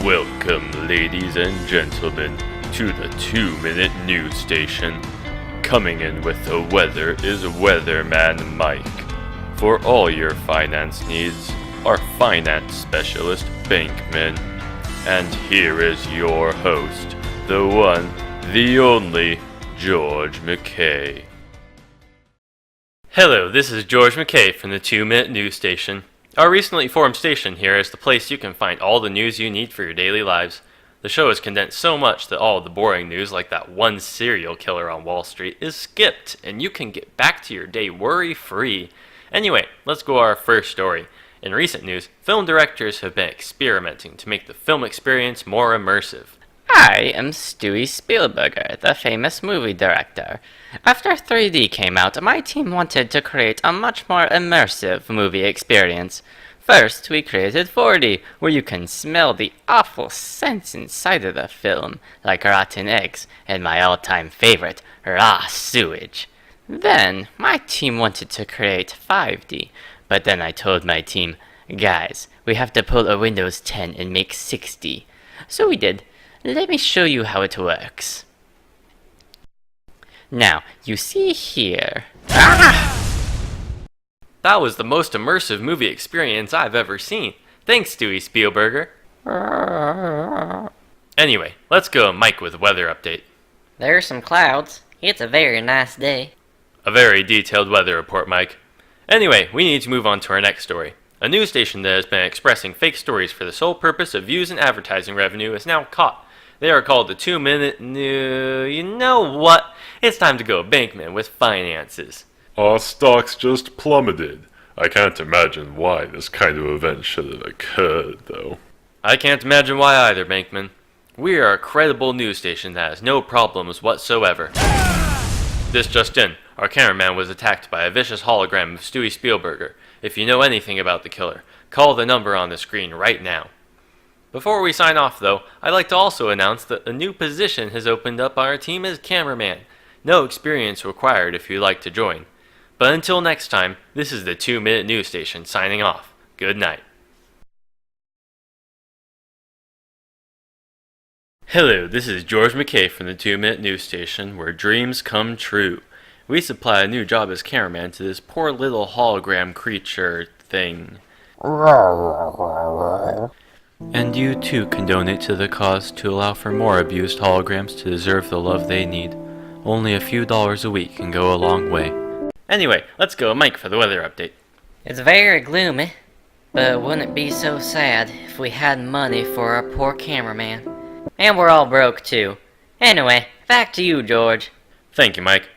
Welcome, ladies and gentlemen, to the 2-Minute News Station. Coming in with the weather is Weatherman Mike. For all your finance needs, our finance specialist, Bankman. And here is your host, the one, the only, George McKay. Hello, this is George McKay from the 2-Minute News Station. Our recently formed station here is the place you can find all the news you need for your daily lives. The show is condensed so much that all of the boring news, like that one serial killer on Wall Street, is skipped, and you can get back to your day worry-free. Anyway, let's go to our first story. In recent news, film directors have been experimenting to make the film experience more immersive. I am Stewie Spielberger, the famous movie director. After 3D came out, my team wanted to create a much more immersive movie experience. First, we created 4D, where you can smell the awful scents inside of the film, like rotten eggs and my all-time favorite, raw sewage. Then, my team wanted to create 5D, but then I told my team, guys, we have to pull a Windows 10 and make 6D. So we did. Let me show you how it works. Now, you see here... That was the most immersive movie experience I've ever seen. Thanks, Stewie Spielberger. Anyway, let's go to Mike with a weather update. There are some clouds. It's a very nice day. A very detailed weather report, Mike. Anyway, we need to move on to our next story. A news station that has been expressing fake stories for the sole purpose of views and advertising revenue is now caught. They are called the 2-Minute News... You know what? It's time to go Bankman with finances. Our stocks just plummeted. I can't imagine why this kind of event should have occurred, though. I can't imagine why either, Bankman. We are a credible news station that has no problems whatsoever. This just in, our cameraman was attacked by a vicious hologram of Stewie Spielberger. If you know anything about the killer, call the number on the screen right now. Before we sign off, though, I'd like to also announce that a new position has opened up on our team as cameraman. No experience required if you'd like to join. But until next time, this is the 2-Minute News Station signing off. Good night. Hello, this is George McKay from the 2-Minute News Station, where dreams come true. We supply a new job as cameraman to this poor little hologram creature thing. And you too can donate to the cause to allow for more abused holograms to deserve the love they need. Only a few dollars a week can go a long way. Anyway, let's go Mike for the weather update. It's very gloomy, but wouldn't it be so sad if we had money for our poor cameraman? And we're all broke too. Anyway, back to you, George. Thank you, Mike.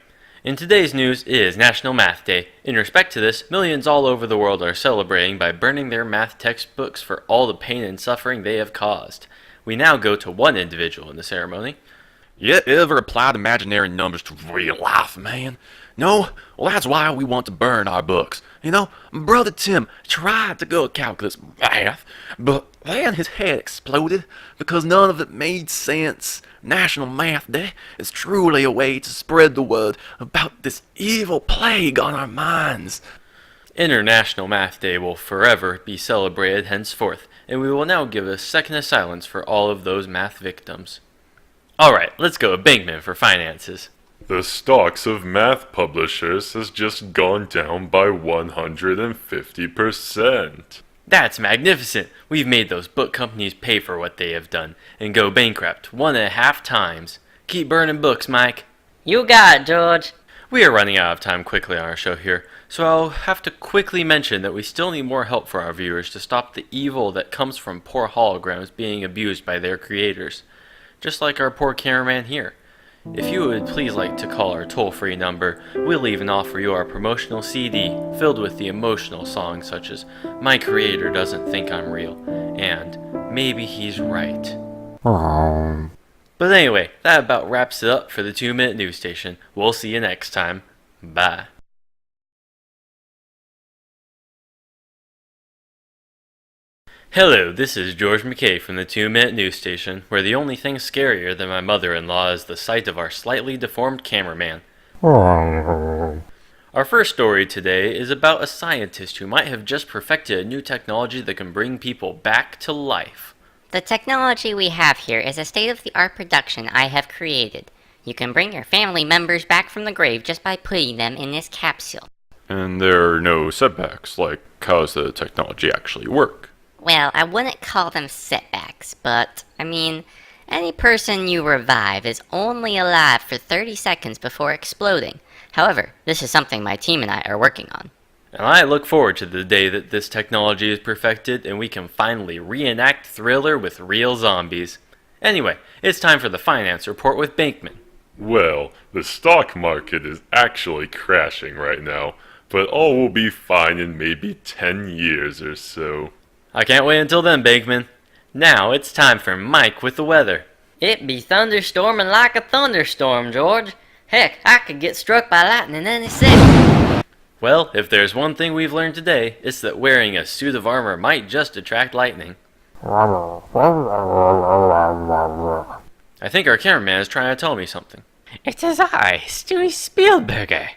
In today's news, it is National Math Day. In respect to this, millions all over the world are celebrating by burning their math textbooks for all the pain and suffering they have caused. We now go to one individual in the ceremony. You ever applied imaginary numbers to real life, man? No? Well, that's why we want to burn our books. You know, Brother Tim tried to go calculus math, but then his head exploded because none of it made sense. National Math Day is truly a way to spread the word about this evil plague on our minds. International Math Day will forever be celebrated henceforth, and we will now give a second of silence for all of those math victims. Alright, let's go Bankman for finances. The stocks of math publishers has just gone down by 150%. That's magnificent! We've made those book companies pay for what they have done, and go bankrupt 1.5 times. Keep burning books, Mike. You got it, George. We are running out of time quickly on our show here, so I'll have to quickly mention that we still need more help for our viewers to stop the evil that comes from poor holograms being abused by their creators. Just like our poor cameraman here. If you would please like to call our toll-free number, we'll even offer you our promotional CD filled with the emotional songs such as My Creator Doesn't Think I'm Real and Maybe He's Right. But anyway, that about wraps it up for the 2-Minute News Station. We'll see you next time. Bye. Hello, this is George McKay from the 2-Minute News Station, where the only thing scarier than my mother-in-law is the sight of our slightly deformed cameraman. Our first story today is about a scientist who might have just perfected a new technology that can bring people back to life. The technology we have here is a state-of-the-art production I have created. You can bring your family members back from the grave just by putting them in this capsule. And there are no setbacks, like how's the technology actually work? Well, I wouldn't call them setbacks, but, any person you revive is only alive for 30 seconds before exploding. However, this is something my team and I are working on. And I look forward to the day that this technology is perfected and we can finally reenact Thriller with real zombies. Anyway, it's time for the finance report with Bankman. Well, the stock market is actually crashing right now, but all will be fine in maybe 10 years or so. I can't wait until then, Bankman. Now it's time for Mike with the weather. It be thunderstorming like a thunderstorm, George. Heck, I could get struck by lightning any second. Well, if there's one thing we've learned today, it's that wearing a suit of armor might just attract lightning. I think our cameraman is trying to tell me something. It is I, Stewie Spielberger.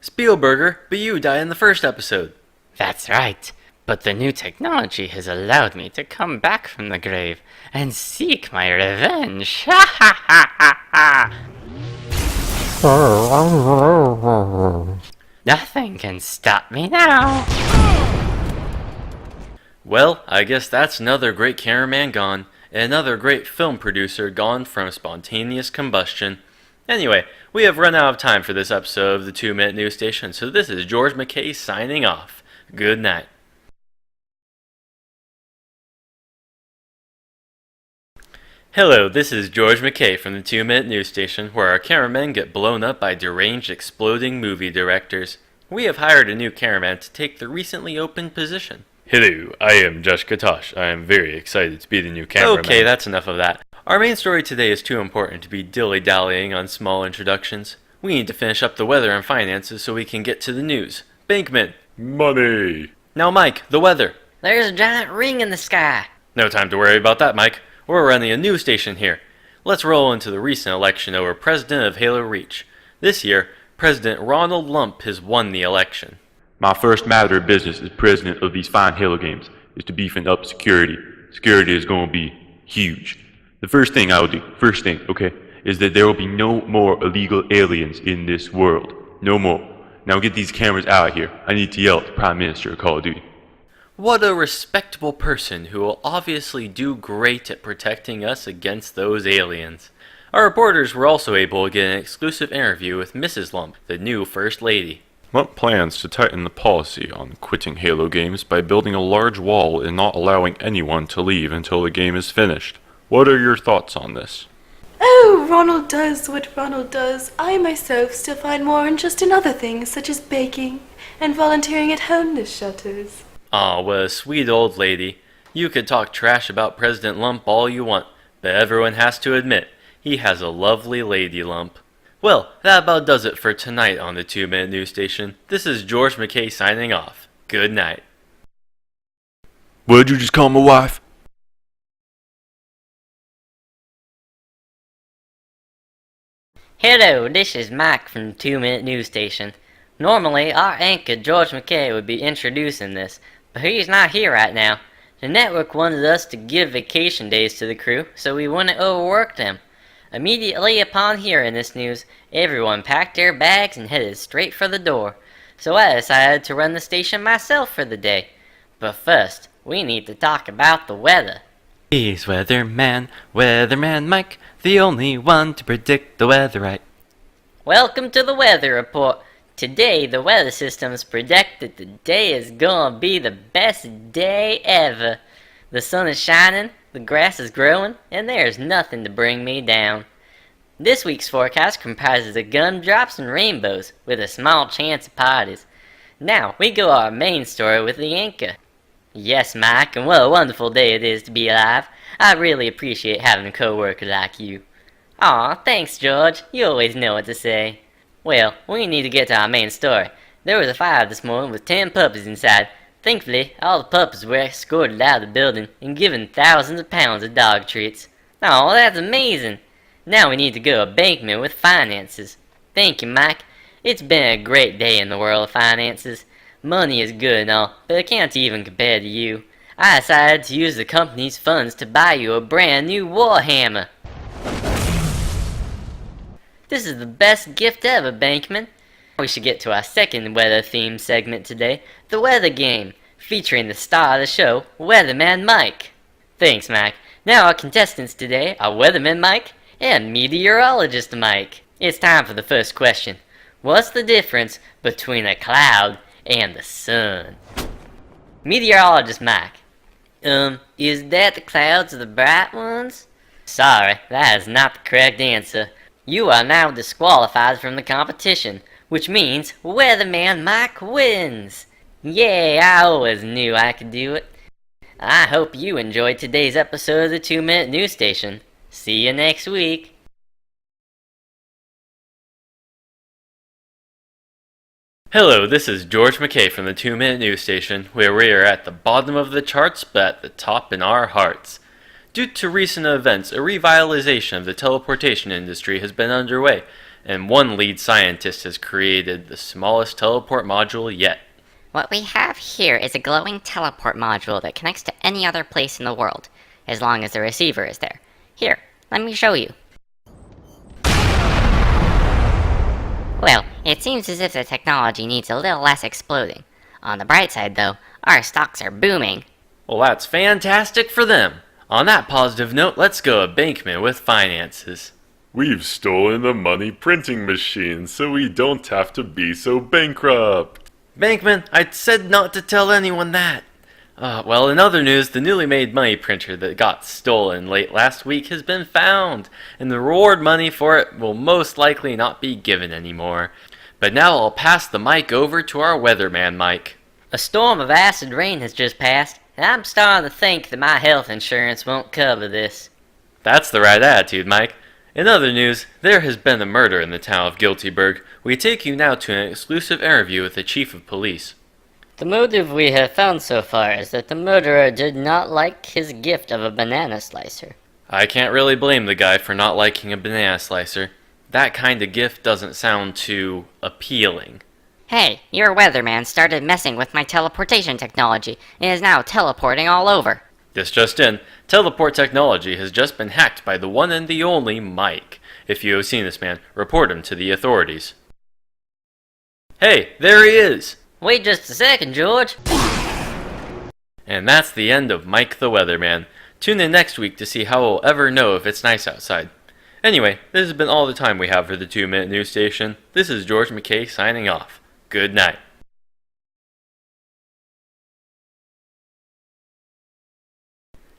Spielberger, but you died in the first episode. That's right. But the new technology has allowed me to come back from the grave and seek my revenge. Ha ha ha ha ha! Nothing can stop me now. Well, I guess that's another great cameraman gone, and another great film producer gone from spontaneous combustion. Anyway, we have run out of time for this episode of the 2-Minute News Station, so this is George McKay signing off. Good night. Hello, this is George McKay from the 2-Minute News Station, where our cameramen get blown up by deranged exploding movie directors. We have hired a new cameraman to take the recently opened position. Hello, I am Josh Katosh. I am very excited to be the new cameraman. Okay, that's enough of that. Our main story today is too important to be dilly-dallying on small introductions. We need to finish up the weather and finances so we can get to the news. Bankman. Money. Now Mike, the weather. There's a giant ring in the sky. No time to worry about that, Mike. We're running a news station here. Let's roll into the recent election over President of Halo Reach. This year, President Ronald Lump has won the election. My first matter of business as president of these fine Halo games is to beefing up security. Security is going to be huge. The first thing I will do, okay, is that there will be no more illegal aliens in this world. No more. Now get these cameras out of here. I need to yell at the Prime Minister of Call of Duty. What a respectable person who will obviously do great at protecting us against those aliens. Our reporters were also able to get an exclusive interview with Mrs. Lump, the new First Lady. Lump plans to tighten the policy on quitting Halo games by building a large wall and not allowing anyone to leave until the game is finished. What are your thoughts on this? Oh, Ronald does what Ronald does. I myself still find more interest in other things, such as baking and volunteering at homeless shelters. Aw, what a sweet old lady. You could talk trash about President Lump all you want, but everyone has to admit, he has a lovely lady lump. Well, that about does it for tonight on the 2-Minute News Station. This is George McKay signing off. Good night. What'd you just call my wife? Hello, this is Mike from the 2-Minute News Station. Normally, our anchor George McKay would be introducing this, but he's not here right now. The network wanted us to give vacation days to the crew, so we wouldn't overwork them. Immediately upon hearing this news, everyone packed their bags and headed straight for the door. So I decided to run the station myself for the day. But first, we need to talk about the weather. He's Weatherman, Weatherman Mike, the only one to predict the weather right. Welcome to the weather report. Today, the weather systems predict that the day is gonna be the best day ever. The sun is shining, the grass is growing, and there's nothing to bring me down. This week's forecast comprises of gumdrops and rainbows, with a small chance of parties. Now, we go our main story with the anchor. Yes, Mike, and what a wonderful day it is to be alive. I really appreciate having a co-worker like you. Aw, thanks, George. You always know what to say. Well, we need to get to our main story. There was a fire this morning with 10 puppies inside. Thankfully, all the puppies were escorted out of the building and given thousands of pounds of dog treats. Oh, that's amazing! Now we need to go to Bankman with finances. Thank you, Mike. It's been a great day in the world of finances. Money is good and all, but it can't even compare to you. I decided to use the company's funds to buy you a brand new Warhammer. This is the best gift ever, Bankman. We should get to our second weather-themed segment today, the weather game, featuring the star of the show, Weatherman Mike. Thanks, Mike. Now our contestants today are Weatherman Mike and Meteorologist Mike. It's time for the first question. What's the difference between a cloud and the sun? Meteorologist Mike. Is that the clouds are the bright ones? Sorry, that is not the correct answer. You are now disqualified from the competition, which means Weatherman Mike wins. Yay, I always knew I could do it. I hope you enjoyed today's episode of the 2 Minute News Station. See you next week. Hello, this is George McKay from the 2 Minute News Station, where we are at the bottom of the charts but at the top in our hearts. Due to recent events, a revitalization of the teleportation industry has been underway, and one lead scientist has created the smallest teleport module yet. What we have here is a glowing teleport module that connects to any other place in the world, as long as the receiver is there. Here, let me show you. Well, it seems as if the technology needs a little less exploding. On the bright side, though, our stocks are booming. Well, that's fantastic for them. On that positive note, let's go a Bankman with finances. We've stolen the money printing machine so we don't have to be so bankrupt. Bankman, I said not to tell anyone that. Well, in other news, the newly made money printer that got stolen late last week has been found, and the reward money for it will most likely not be given anymore. But now I'll pass the mic over to our weatherman, Mike. A storm of acid rain has just passed, and I'm starting to think that my health insurance won't cover this. That's the right attitude, Mike. In other news, there has been a murder in the town of Guiltyburg. We take you now to an exclusive interview with the chief of police. The motive we have found so far is that the murderer did not like his gift of a banana slicer. I can't really blame the guy for not liking a banana slicer. That kind of gift doesn't sound too appealing. Hey, your weatherman started messing with my teleportation technology and is now teleporting all over. This just in, teleport technology has just been hacked by the one and the only Mike. If you have seen this man, report him to the authorities. Hey, there he is! Wait just a second, George. And that's the end of Mike the Weatherman. Tune in next week to see how we'll ever know if it's nice outside. Anyway, this has been all the time we have for the 2 Minute News Station. This is George McKay signing off. Good night.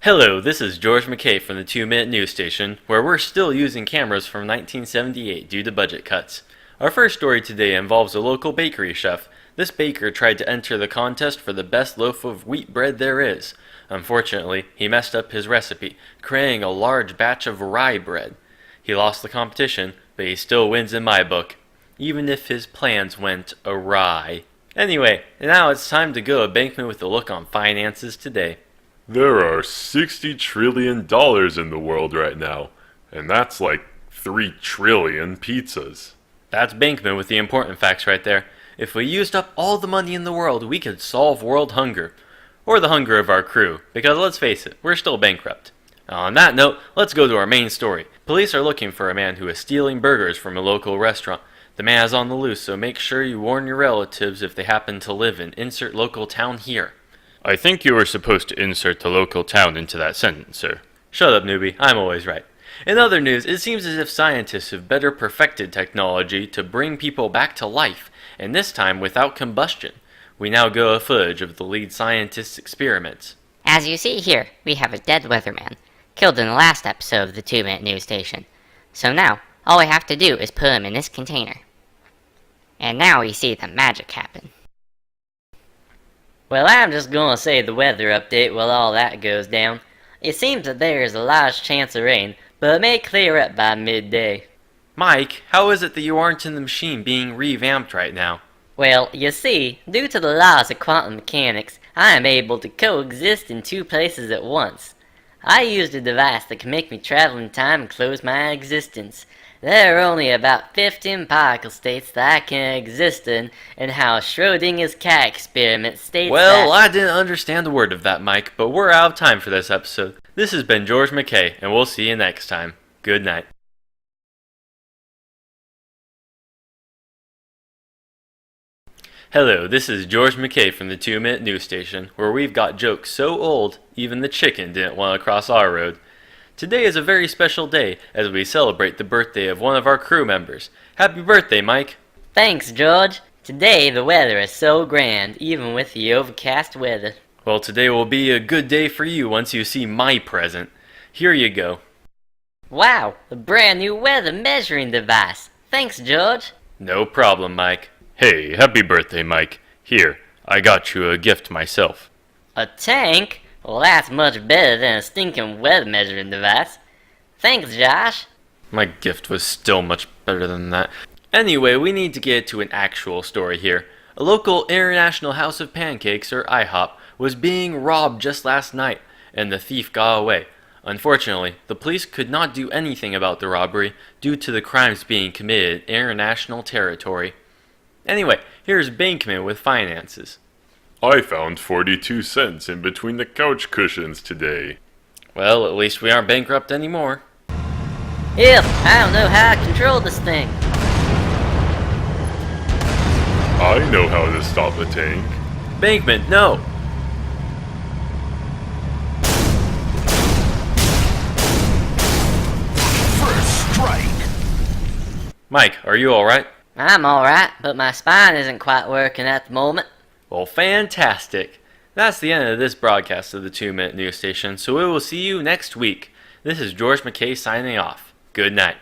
Hello, this is George McKay from the 2 Minute News Station, where we're still using cameras from 1978 due to budget cuts. Our first story today involves a local bakery chef. This baker tried to enter the contest for the best loaf of wheat bread there is. Unfortunately, he messed up his recipe, creating a large batch of rye bread. He lost the competition, but he still wins in my book, even if his plans went awry. Anyway, now it's time to go a Bankman with a look on finances today. There are $60 trillion in the world right now, and that's like 3 trillion pizzas. That's Bankman with the important facts right there. If we used up all the money in the world, we could solve world hunger. Or the hunger of our crew, because let's face it, we're still bankrupt. On that note, let's go to our main story. Police are looking for a man who is stealing burgers from a local restaurant. The man is on the loose, so make sure you warn your relatives if they happen to live in insert local town here. I think you were supposed to insert the local town into that sentence, sir. Shut up, newbie. I'm always right. In other news, it seems as if scientists have better perfected technology to bring people back to life, and this time without combustion. We now go a footage of the lead scientist's experiments. As you see here, we have a dead weatherman, killed in the last episode of the 2 Minute News Station. So now, all we have to do is put him in this container. And now we see the magic happen. Well, I'm just gonna say the weather update while all that goes down. It seems that there is a large chance of rain, but it may clear up by midday. Mike, how is it that you aren't in the machine being revamped right now? Well, you see, due to the laws of quantum mechanics, I am able to coexist in 2 places at once. I used a device that can make me travel in time and close my existence. There are only about 15 particle states that can exist in, and how Schrodinger's cat experiment states Well, that... I didn't understand a word of that, Mike, but we're out of time for this episode. This has been George McKay, and we'll see you next time. Good night. Hello, this is George McKay from the 2 Minute News Station, where we've got jokes so old, even the chicken didn't want to cross our road. Today is a very special day as we celebrate the birthday of one of our crew members. Happy birthday, Mike! Thanks, George. Today the weather is so grand, even with the overcast weather. Well, today will be a good day for you once you see my present. Here you go. Wow, a brand new weather measuring device. Thanks, George. No problem, Mike. Hey, happy birthday, Mike. Here, I got you a gift myself. A tank? Well, that's much better than a stinking weather measuring device. Thanks, Josh. My gift was still much better than that. Anyway, we need to get to an actual story here. A local International House of Pancakes, or IHOP, was being robbed just last night, and the thief got away. Unfortunately, the police could not do anything about the robbery due to the crimes being committed in international territory. Anyway, here's Bankman with finances. I found 42 cents in between the couch cushions today. Well, at least we aren't bankrupt anymore. Help! I don't know how to control this thing. I know how to stop a tank. Bankman, no! First strike. Mike, are you alright? I'm alright, but my spine isn't quite working at the moment. Well, fantastic. That's the end of this broadcast of the 2 Minute News Station, so we will see you next week. This is George McKay signing off. Good night.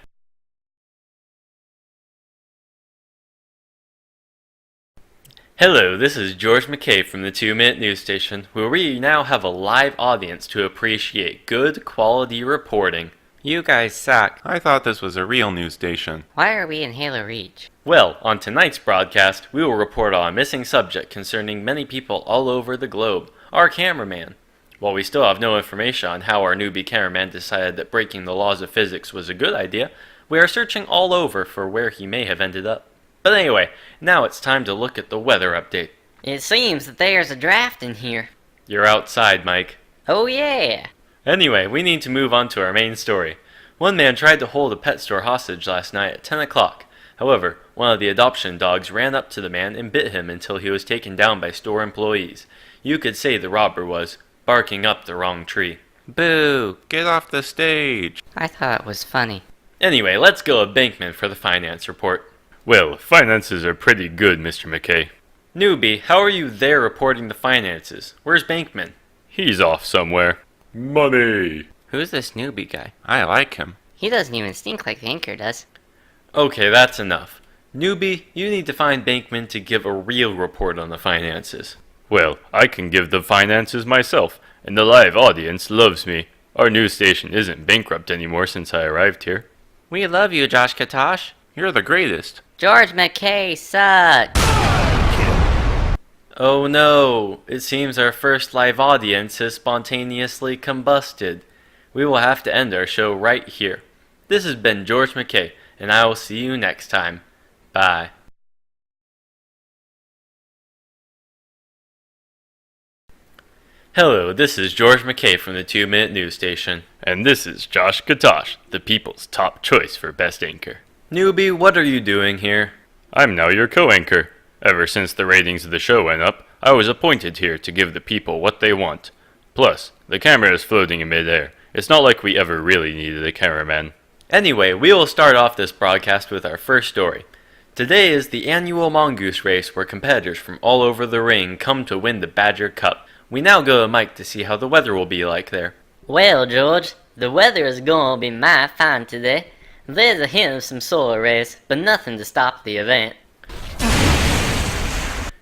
Hello, this is George McKay from the 2 Minute News Station, where we now have a live audience to appreciate good quality reporting. You guys suck. I thought this was a real news station. Why are we in Halo Reach? Well, on tonight's broadcast, we will report on a missing subject concerning many people all over the globe, our cameraman. While we still have no information on how our newbie cameraman decided that breaking the laws of physics was a good idea, we are searching all over for where he may have ended up. But anyway, now it's time to look at the weather update. It seems that there's a draft in here. You're outside, Mike. Oh yeah. Anyway, we need to move on to our main story. One man tried to hold a pet store hostage last night at 10 o'clock. However, one of the adoption dogs ran up to the man and bit him until he was taken down by store employees. You could say the robber was barking up the wrong tree. Boo! Get off the stage! I thought it was funny. Anyway, let's go to Bankman for the finance report. Well, finances are pretty good, Mr. McKay. Newbie, how are you there reporting the finances? Where's Bankman? He's off somewhere. Money! Who's this newbie guy? I like him. He doesn't even stink like the anchor does. Okay, that's enough. Newbie, you need to find Bankman to give a real report on the finances. Well, I can give the finances myself, and the live audience loves me. Our news station isn't bankrupt anymore since I arrived here. We love you, Josh Katosh. You're the greatest. George McKay sucks. Oh no, it seems our first live audience has spontaneously combusted. We will have to end our show right here. This has been George McKay, and I will see you next time. Bye. Hello, this is George McKay from the 2 Minute News Station. And this is Josh Katosh, the people's top choice for best anchor. Newbie, what are you doing here? I'm now your co-anchor. Ever since the ratings of the show went up, I was appointed here to give the people what they want. Plus, the camera is floating in midair. It's not like we ever really needed a cameraman. Anyway, we will start off this broadcast with our first story. Today is the annual Mongoose Race where competitors from all over the ring come to win the Badger Cup. We now go to Mike to see how the weather will be like there. Well, George, the weather is gonna be mighty fine today. There's a hint of some solar rays, but nothing to stop the event.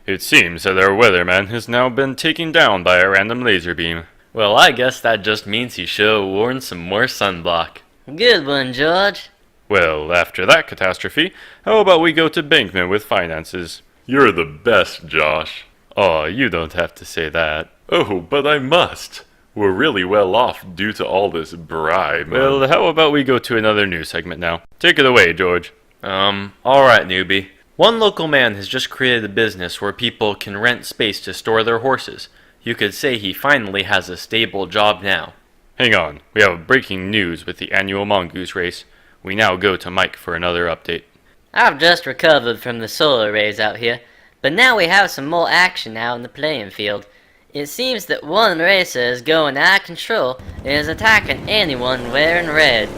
It seems that our weatherman has now been taken down by a random laser beam. Well, I guess that just means he should have worn some more sunblock. Good one, George. Well, after that catastrophe, how about we go to Bankman with finances? You're the best, Josh. Oh, you don't have to say that. Oh, but I must. We're really well off due to all this bribe. Well, how about we go to another news segment now? Take it away, George. Alright, newbie. One local man has just created a business where people can rent space to store their horses. You could say he finally has a stable job now. Hang on, we have breaking news with the annual mongoose race. We now go to Mike for another update. I've just recovered from the solar rays out here, but now we have some more action out in the playing field. It seems that one racer is going out of control and is attacking anyone wearing red.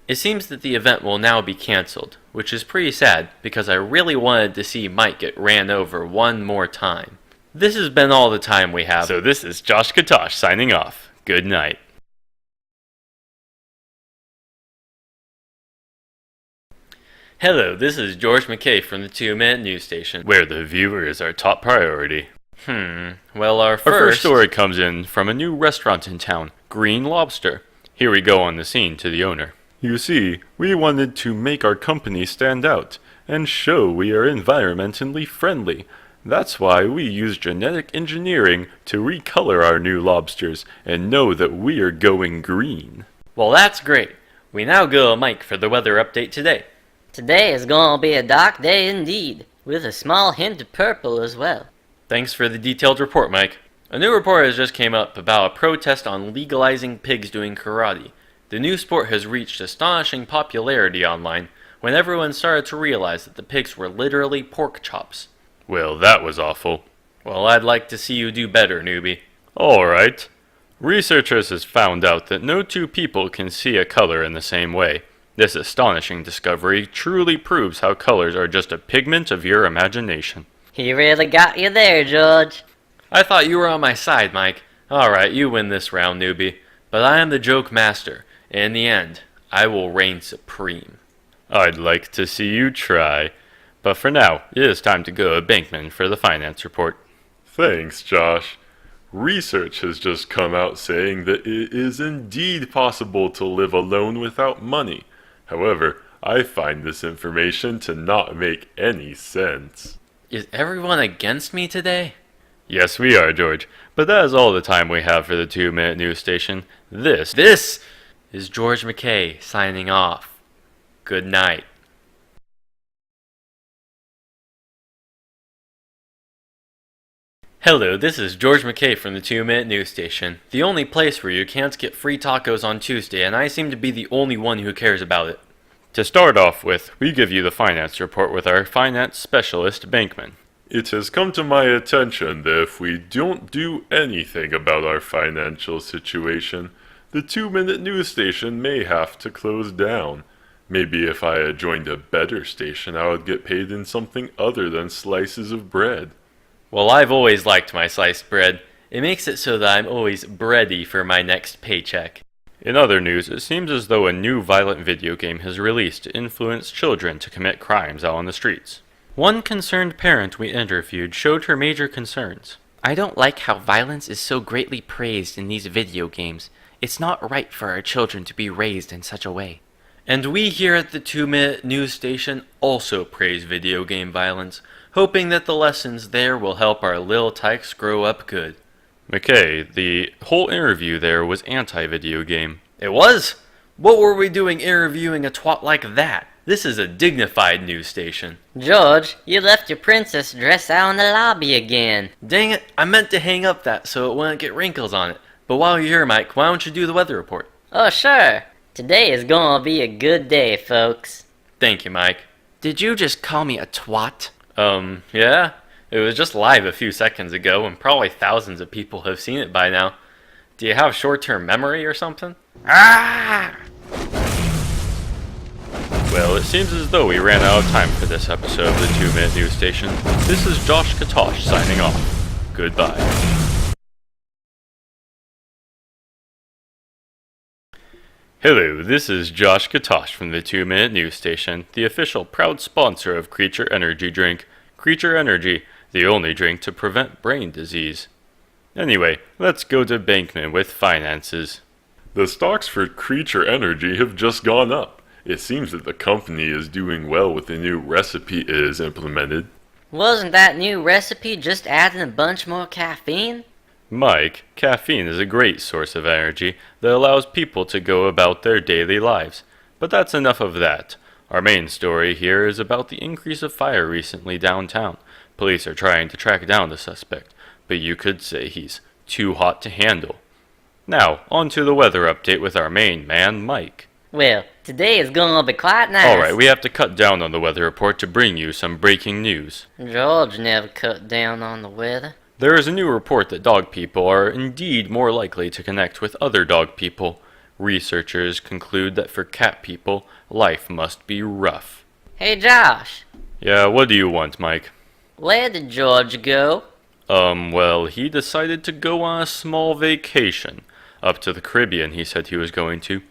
It seems that the event will now be cancelled, which is pretty sad because I really wanted to see Mike get ran over one more time. This has been all the time we have. So this is Josh Katosh signing off. Good night. Hello, this is George McKay from the 2-Minute News Station. Where the viewer is our top priority. Well, our Our first first story comes in from a new restaurant in town, Green Lobster. Here we go on the scene to the owner. You see, we wanted to make our company stand out and show we are environmentally friendly. That's why we use genetic engineering to recolor our new lobsters and know that we are going green. Well, that's great. We now go to Mike for the weather update today. Today is gonna be a dark day indeed, with a small hint of purple as well. Thanks for the detailed report, Mike. A new report has just came up about a protest on legalizing pigs doing karate. The new sport has reached astonishing popularity online when everyone started to realize that the pigs were literally pork chops. Well, that was awful. Well, I'd like to see you do better, newbie. Alright. Researchers has found out that no two people can see a color in the same way. This astonishing discovery truly proves how colors are just a pigment of your imagination. He really got you there, George. I thought you were on my side, Mike. Alright, you win this round, newbie. But I am the joke master, and in the end, I will reign supreme. I'd like to see you try. But for now, it is time to go to Bankman for the finance report. Thanks, Josh. Research has just come out saying that it is indeed possible to live alone without money. However, I find this information to not make any sense. Is everyone against me today? Yes, we are, George. But that is all the time we have for the 2-Minute News Station. This Is George McKay signing off. Good night. Hello, this is George McKay from the 2-Minute News Station, the only place where you can't get free tacos on Tuesday, and I seem to be the only one who cares about it. To start off with, we give you the finance report with our finance specialist, Bankman. It has come to my attention that if we don't do anything about our financial situation, the 2-Minute News Station may have to close down. Maybe if I had joined a better station, I would get paid in something other than slices of bread. Well, I've always liked my sliced bread. It makes it so that I'm always bready for my next paycheck. In other news, it seems as though a new violent video game has released to influence children to commit crimes out on the streets. One concerned parent we interviewed showed her major concerns. I don't like how violence is so greatly praised in these video games. It's not right for our children to be raised in such a way. And we here at the 2-Minute News Station also praise video game violence, hoping that the lessons there will help our little tykes grow up good. McKay, the whole interview there was anti-video game. It was? What were we doing interviewing a twat like that? This is a dignified news station. George, you left your princess dress out in the lobby again. Dang it, I meant to hang up that so it wouldn't get wrinkles on it. But while you're here, Mike, why don't you do the weather report? Oh, sure. Today is gonna be a good day, folks. Thank you, Mike. Did you just call me a twat? Yeah. It was just live a few seconds ago, and probably thousands of people have seen it by now. Do you have short-term memory or something? Ah! Well, it seems as though we ran out of time for this episode of the 2-Minute News Station. This is Josh Katosh signing off. Goodbye. Hello, this is Josh Katosh from the 2-Minute News Station, the official proud sponsor of Creature Energy Drink. Creature Energy, the only drink to prevent brain disease. Anyway, let's go to Bankman with finances. The stocks for Creature Energy have just gone up. It seems that the company is doing well with the new recipe it has implemented. Wasn't that new recipe just adding a bunch more caffeine? Mike, caffeine is a great source of energy that allows people to go about their daily lives. But that's enough of that. Our main story here is about the increase of fire recently downtown. Police are trying to track down the suspect, but you could say he's too hot to handle. Now, on to the weather update with our main man, Mike. Well, today is gonna be quite nice. Alright, we have to cut down on the weather report to bring you some breaking news. George never cut down on the weather. There is a new report that dog people are indeed more likely to connect with other dog people. Researchers conclude that for cat people, life must be rough. Hey Josh, Yeah, what do you want, Mike? where did George go? Well, he decided to go on a small vacation. Up to the Caribbean, he said he was going to.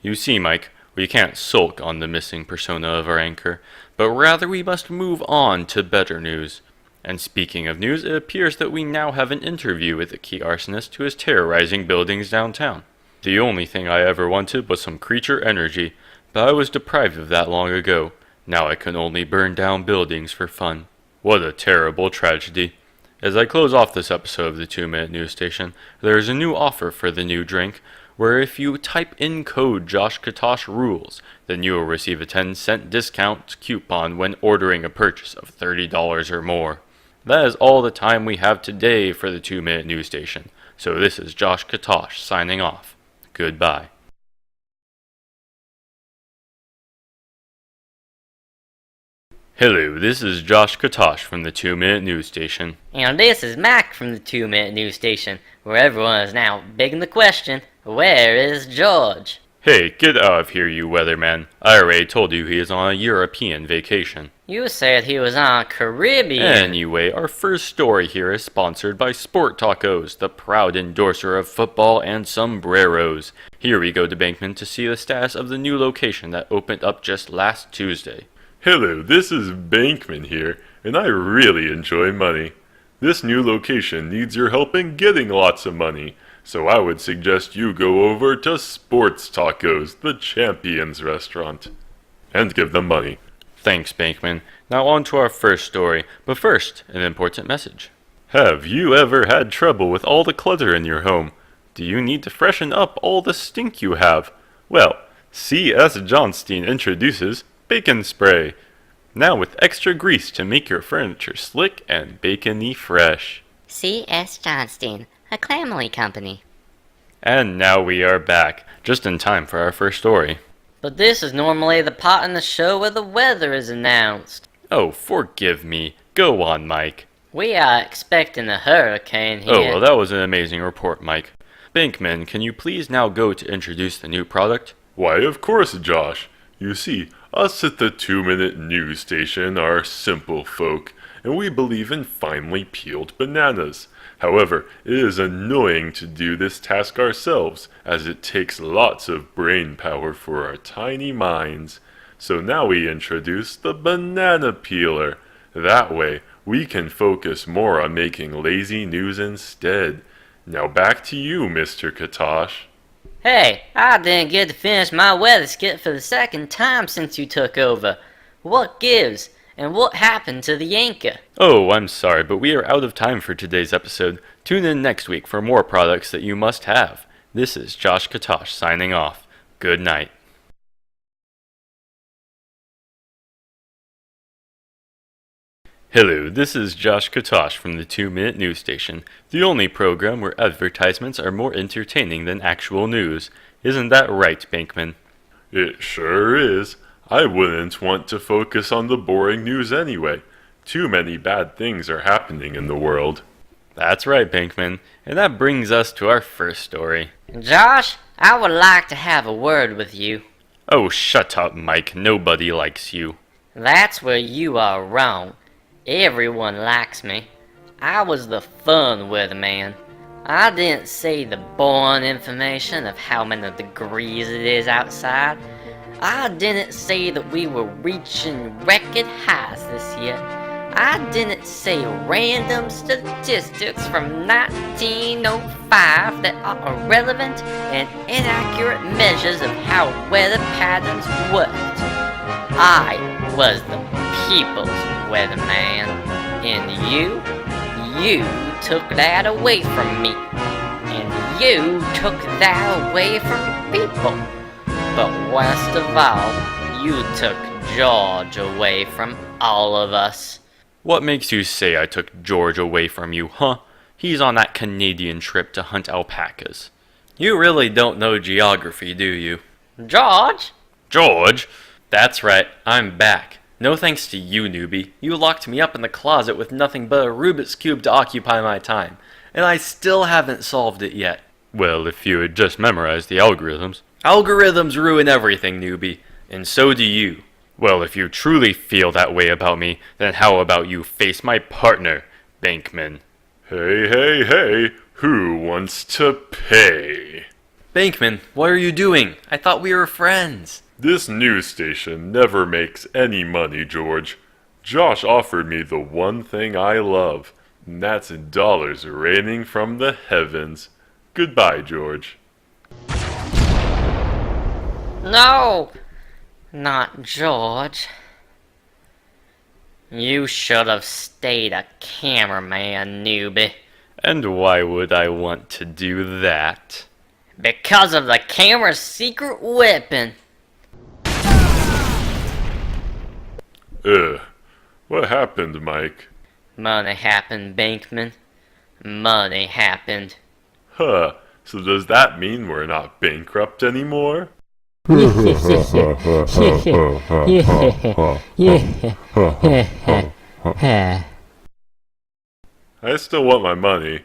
You see, Mike, we can't sulk on the missing persona of our anchor, but rather we must move on to better news. And speaking of news, it appears that we now have an interview with the key arsonist who is terrorizing buildings downtown. The only thing I ever wanted was some creature energy, but I was deprived of that long ago. Now I can only burn down buildings for fun. What a terrible tragedy. As I close off this episode of the 2-Minute News Station, there is a new offer for the new drink, where if you type in code JoshKatoshRules, then you will receive a 10-cent discount coupon when ordering a purchase of $30 or more. That is all the time we have today for the 2-Minute News Station, so this is Josh Katosh signing off. Goodbye. Hello, this is Josh Katosh from the 2-Minute News Station. And this is Mac from the 2-Minute News Station, where everyone is now begging the question, where is George? Hey, get out of here, you weatherman. I already told you he is on a European vacation. You said he was on Caribbean. Anyway, our first story here is sponsored by Sport Tacos, the proud endorser of football and sombreros. Here we go to Bankman to see the status of the new location that opened up just last Tuesday. Hello, this is Bankman here, and I really enjoy money. This new location needs your help in getting lots of money, so I would suggest you go over to Sports Tacos, the Champions restaurant, and give them money. Thanks, Bankman. Now on to our first story, but first, an important message. Have you ever had trouble with all the clutter in your home? Do you need to freshen up all the stink you have? Well, C.S. Johnstein introduces Bacon Spray. Now with extra grease to make your furniture slick and bacony fresh. C.S. Johnstein, a Clamley company. And now we are back, just in time for our first story. But this is normally the part in the show where the weather is announced. Oh, forgive me. Go on, Mike. We are expecting a hurricane here. Oh, well, that was an amazing report, Mike. Bankman, can you please now go to introduce the new product? Why, of course, Josh. You see, us at the 2-Minute News Station are simple folk, and we believe in finely peeled bananas. However, it is annoying to do this task ourselves, as it takes lots of brain power for our tiny minds. So now we introduce the banana peeler. That way, we can focus more on making lazy news instead. Now back to you, Mr. Katosh. Hey, I didn't get to finish my weather skit for the second time since you took over. What gives? And what happened to the anchor? Oh, I'm sorry, but we are out of time for today's episode. Tune in next week for more products that you must have. This is Josh Katosh signing off. Good night. Hello, this is Josh Katosh from the 2-Minute News Station, the only program where advertisements are more entertaining than actual news. Isn't that right, Bankman? It sure is. I wouldn't want to focus on the boring news anyway. Too many bad things are happening in the world. That's right, Bankman. And that brings us to our first story. Josh, I would like to have a word with you. Oh, shut up, Mike. Nobody likes you. That's where you are wrong. Everyone likes me. I was the fun weatherman. I didn't say the boring information of how many degrees it is outside. I didn't say that we were reaching record highs this year. I didn't say random statistics from 1905 that are irrelevant and inaccurate measures of how weather patterns worked. I was the people's weatherman, and you took that away from me. And you took that away from people. But worst of all, you took George away from all of us. What makes you say I took George away from you, huh? He's on that Canadian trip to hunt alpacas. You really don't know geography, do you? George? George? That's right, I'm back. No thanks to you, newbie. You locked me up in the closet with nothing but a Rubik's Cube to occupy my time. And I still haven't solved it yet. Well, if you had just memorized the algorithms. Algorithms ruin everything, newbie. And so do you. Well, if you truly feel that way about me, then how about you face my partner, Bankman? Hey, hey, hey, who wants to pay? Bankman, what are you doing? I thought we were friends. This news station never makes any money, George. Josh offered me the one thing I love, and that's dollars raining from the heavens. Goodbye, George. No! Not George. You should have stayed a cameraman, newbie. And why would I want to do that? Because of the camera's secret weapon. What happened, Mike? Money happened, Bankman. Money happened. Huh, so does that mean we're not bankrupt anymore? I still want my money.